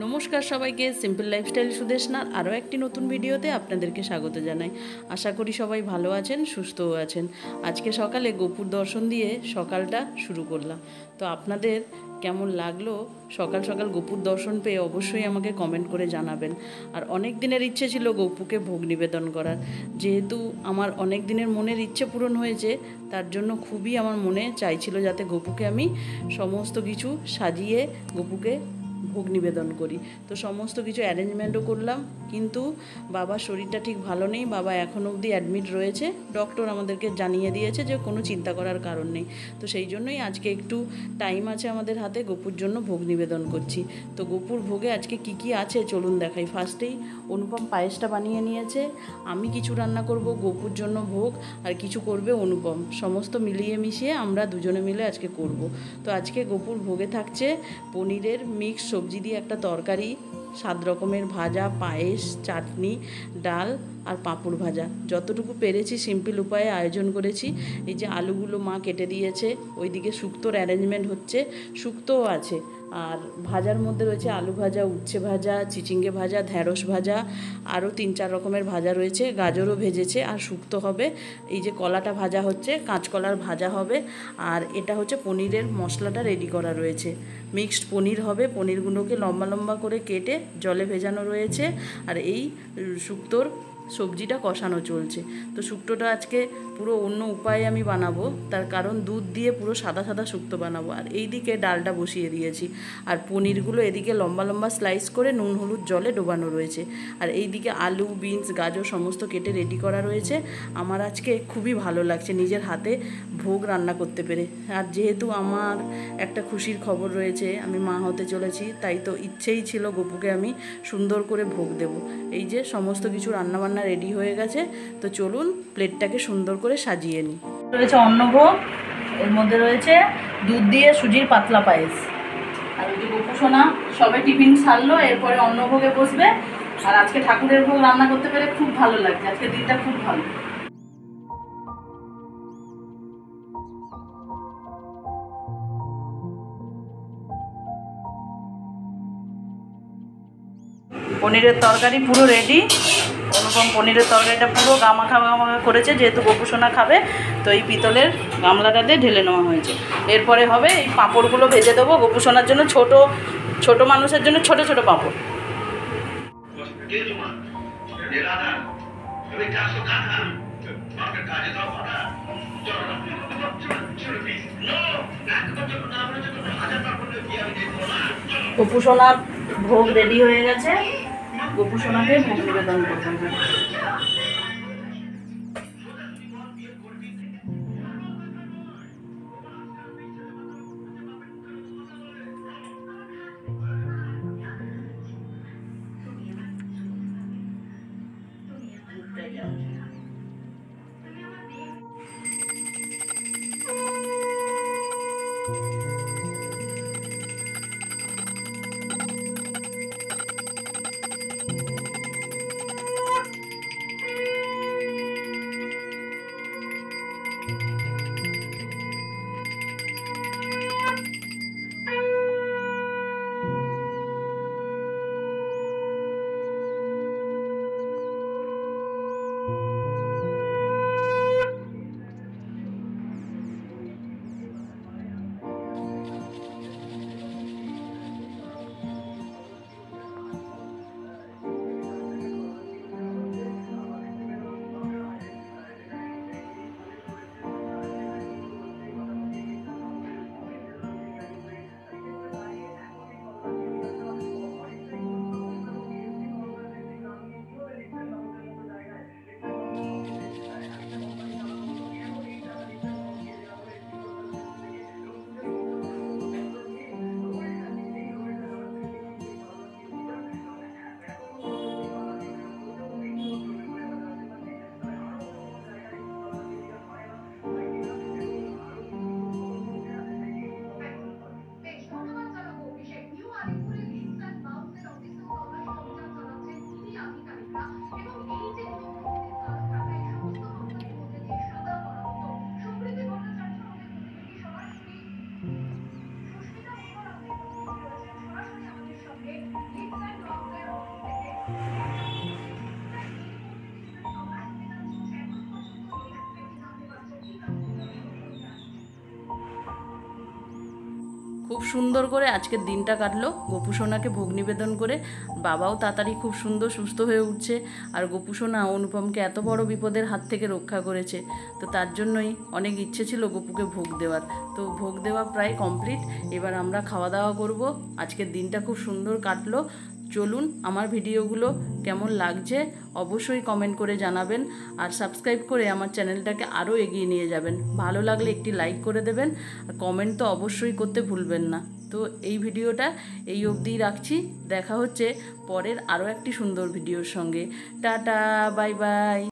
নমস্কার সবাইকে, simple lifestyle সুদেশনার আরও একটি নতুন ভিডিওতে আপনাদেরকে স্বাগত জানাই। আশা করি সবাই ভালো আছেন, সুস্থও আছেন। আজকে সকালে গোপুর দর্শন দিয়ে সকালটা শুরু করলাম। তো আপনাদের কেমন লাগলো সকাল সকাল গোপুর দর্শন পেয়ে অবশ্যই আমাকে কমেন্ট করে জানাবেন। আর অনেক দিনের ইচ্ছে ছিল গোপুকে ভোগ নিবেদন করার, যেহেতু আমার অনেক দিনের মনের ইচ্ছে পূরণ হয়েছে, তার জন্য খুবই আমার মনে চাইছিল যাতে গোপুকে আমি সমস্ত কিছু সাজিয়ে গোপুকে ভোগ নিবেদন করি। তো সমস্ত কিছু অ্যারেঞ্জমেন্টও করলাম, কিন্তু বাবার শরীরটা ঠিক ভালো নেই। বাবা এখনও অবধি অ্যাডমিট রয়েছে। ডক্টর আমাদেরকে জানিয়ে দিয়েছে যে কোনো চিন্তা করার কারণ নেই। তো সেই জন্যই আজকে একটু টাইম আছে আমাদের হাতে, গোপুর জন্য ভোগ নিবেদন করছি। তো গোপুর ভোগে আজকে কি কি আছে চলুন দেখাই। ফার্স্টেই অনুপম পায়েসটা বানিয়ে নিয়েছে, আমি কিছু রান্না করব গোপুর জন্য ভোগ, আর কিছু করবে অনুপম। সমস্ত মিলিয়ে মিশিয়ে আমরা দুজনে মিলে আজকে করব। তো আজকে গোপুর ভোগে থাকছে পনিরের মিক্স সবজি দিয়ে একটা তরকারি, 7 রকমের ভাজা, পায়েস, চাটনি, ডাল আর পাঁপড় ভাজা। যতটুকু পেরেছি সিম্পল উপায়ে আয়োজন করেছি। এই যে আলুগুলো মা কেটে দিয়েছে, ওইদিকে শুক্তোর অ্যারেঞ্জমেন্ট হচ্ছে, শুক্তোও আছে। আর ভাজার মধ্যে রয়েছে আলু ভাজা, উচ্ছে ভাজা, চিচিঙ্গে ভাজা, ঢ্যাঁড়স ভাজা, আরও 3-4 রকমের ভাজা রয়েছে, গাজরও ভেজেছে, আর শুক্তো হবে। এই যে কলাটা ভাজা হচ্ছে, কাঁচকলার ভাজা হবে। আর এটা হচ্ছে পনিরের মশলাটা রেডি করা রয়েছে, মিক্সড পনির হবে। পনিরগুলোকে লম্বা লম্বা করে কেটে জলে ভেজানো রয়েছে। আর এই শুক্তোর সবজিটা কষানো চলছে। তো শুক্তোটা আজকে পুরো অন্য উপায়ে আমি বানাবো, তার কারণ দুধ দিয়ে পুরো সাদা সাদা শুক্তো বানাবো। আর এই দিকে ডালটা বসিয়ে দিয়েছি, আর পনিরগুলো এদিকে লম্বা লম্বা স্লাইস করে নুন হলুদ জলে ডোবানো রয়েছে। আর এই দিকে আলু, বিনস, গাজর সমস্ত কেটে রেডি করা রয়েছে। আমার আজকে খুবই ভালো লাগছে নিজের হাতে ভোগ রান্না করতে পেরে। আর যেহেতু আমার একটা খুশির খবর রয়েছে, আমি মা হতে চলেছি, তাই তো ইচ্ছেই ছিল গোপুকে আমি সুন্দর করে ভোগ দেব। এই যে সমস্ত কিছু রান্নাবান্না রেডি হয়ে গেছে। তো চলুন প্লেটটাকে সুন্দর করে সাজিয়ে নিই। রয়েছে অন্নভোগ, এর মধ্যে রয়েছে দুধ দিয়ে সুজির পাতলা পায়েস। আর ওই যে গোপু সোনা সবাই টিফিন সারলো, এরপরে অন্নভোগে বসবে। আর আজকে ঠাকুরের ভোগ রান্না করতে পেরে খুব ভালো লাগছে, আজকে দিনটা খুব ভালো। পনিরের তরকারি পুরো রেডি। অনুপম পনিরের তরকারিটা পুরো গামাখা গামাখা করেছে, যেহেতু গোপুসোনা খাবে। তো এই পিতলের গামলাটাতে ঢেলে নেওয়া হয়েছে। এরপরে হবে এই পাঁপড়গুলো ভেজে দেবো গোপুসোনার জন্য, ছোট ছোট মানুষের জন্য ছোট ছোট পাঁপড়। গোপুসোনার ভোগ রেডি হয়ে গেছে, গোপুসোনাকে ভোগ নিবেদন করবেন। খুব সুন্দর করে আজকের দিনটা কাটলো গোপু সোনাকে ভোগ নিবেদন করে। বাবাও তাড়াতাড়ি খুব সুন্দর সুস্থ হয়ে উঠছে, আর গোপু সোনা অনুপমকে এত বড় বিপদের হাত থেকে রক্ষা করেছে। তো তার জন্যই অনেক ইচ্ছে ছিল গোপুকে ভোগ দেওয়ার। তো ভোগ দেওয়া প্রায় কমপ্লিট, এবার আমরা খাওয়া দাওয়া করব। আজকের দিনটা খুব সুন্দর কাটলো। চলুন, আমার ভিডিওগুলো কেমন লাগছে অবশ্যই কমেন্ট করে জানাবেন, আর সাবস্ক্রাইব করে আমার চ্যানেলটাকে আরও এগিয়ে নিয়ে যাবেন। ভালো লাগলে একটি লাইক করে দেবেন, আর কমেন্ট তো অবশ্যই করতে ভুলবেন না। তো এই ভিডিওটা এই অবধিই রাখছি, দেখা হচ্ছে পরের আরও একটি সুন্দর ভিডিওর সঙ্গে। Tata, bye bye.